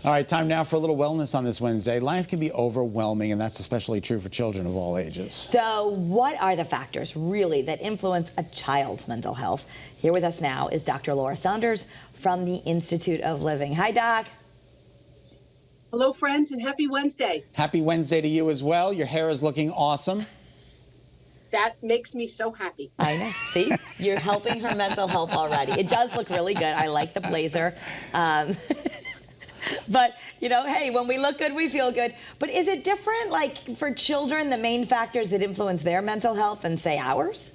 All right, time now for a little wellness on this Wednesday. Life can be overwhelming, and that's especially true for children of all ages. So what are the factors really that influence a child's mental health? Here with us now is Dr. Laura Saunders from the Institute of Living. Hi, Doc. Hello, friends, and happy Wednesday. Happy Wednesday to you as well. Your hair is looking awesome. That makes me so happy. I know. See, you're helping her mental health already. It does look really good. I like the blazer. But, you know, hey, when we look good, we feel good. But is it different, like, for children, the main factors that influence their mental health than, say, ours?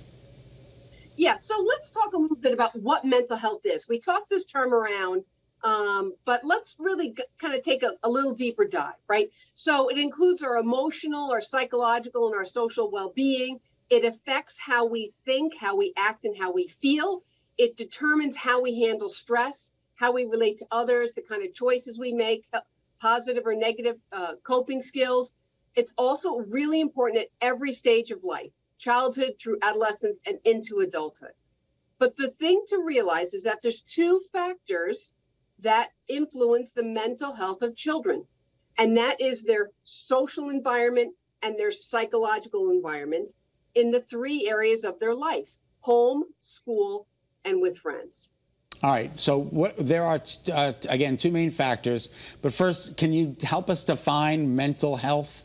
Yeah, so let's talk a little bit about what mental health is. We toss this term around, but let's really kind of take a little deeper dive, right? So it includes our emotional, our psychological, and our social well-being. It affects how we think, how we act, and how we feel. It determines how we handle stress, how we relate to others, the kind of choices we make, positive or negative coping skills. It's also really important at every stage of life, childhood through adolescence and into adulthood. But the thing to realize is that there's two factors that influence the mental health of children, and that is their social environment and their psychological environment in the three areas of their life: home, school, and with friends. All right, so there are, again, two main factors. But first, can you help us define mental health?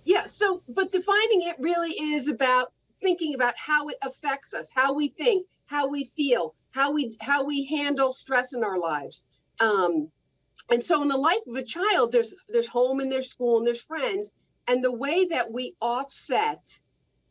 Yeah, but defining it really is about thinking about how it affects us, how we think, how we feel, how we handle stress in our lives. And so in the life of a child, there's home and there's school and there's friends. And the way that we offset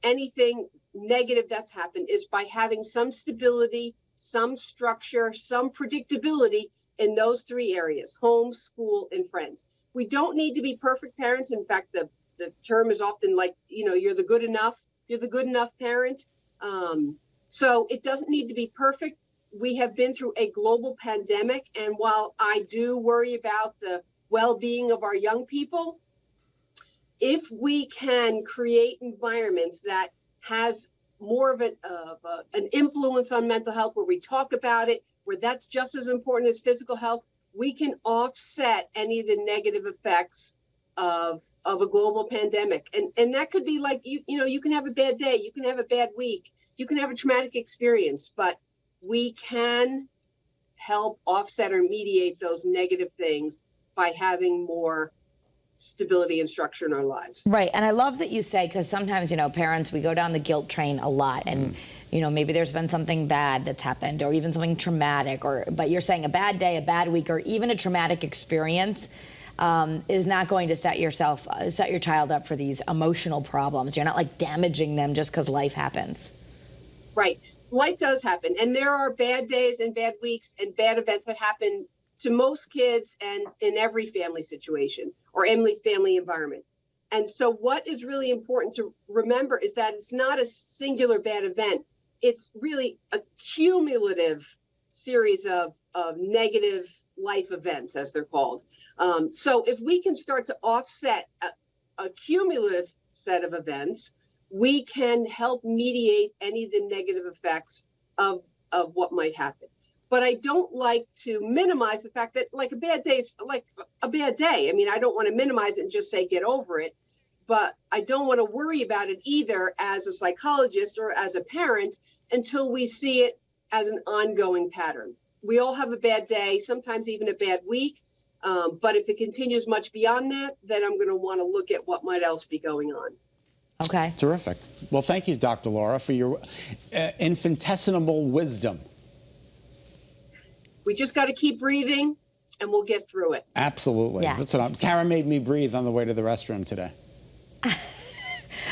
anything negative that's happened is by having some stability, some structure, some predictability in those three areas: home, school, and friends. We don't need to be perfect parents. In fact, the term is often like, you know, you're the good enough parent. So it doesn't need to be perfect. We have been through a global pandemic, and while I do worry about the well-being of our young people, if we can create environments that has more of an influence on mental health, where we talk about it, where that's just as important as physical health, we can offset any of the negative effects of a global pandemic. And that could be like, you know, you can have a bad day, you can have a bad week, you can have a traumatic experience, but we can help offset or mediate those negative things by having more stability and structure in our lives. Right. And I love that you say, because sometimes, you know, parents, we go down the guilt train a lot, and you know, maybe there's been something bad that's happened, or even something traumatic, but you're saying a bad day, a bad week, or even a traumatic experience is not going to set your child up for these emotional problems. You're not like damaging them just because life happens. Right. Life does happen, and there are bad days and bad weeks and bad events that happen to most kids and in every family situation or family environment. And so what is really important to remember is that it's not a singular bad event. It's really a cumulative series of negative life events, as they're called. So if we can start to offset a cumulative set of events, we can help mediate any of the negative effects of what might happen. But I don't like to minimize the fact that, like, a bad day is like a bad day. I mean, I don't want to minimize it and just say get over it, but I don't want to worry about it either as a psychologist or as a parent until we see it as an ongoing pattern. We all have a bad day, sometimes even a bad week, but if it continues much beyond that, then I'm going to want to look at what might else be going on. Okay. Terrific. Well, thank you, Dr. Laura, for your infinitesimal wisdom. We just got to keep breathing, and we'll get through it. Absolutely. Yeah. That's what Karen made me breathe on the way to the restroom today.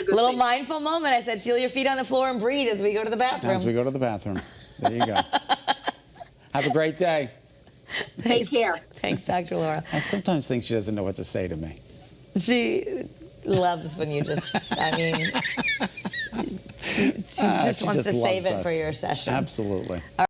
Little mindful moment. I said, feel your feet on the floor and breathe as we go to the bathroom. As we go to the bathroom. There you go. Have a great day. Take care. Thanks, Dr. Laura. I sometimes think she doesn't know what to say to me. She loves when you just, I mean, she just wants to save it for your session. Absolutely.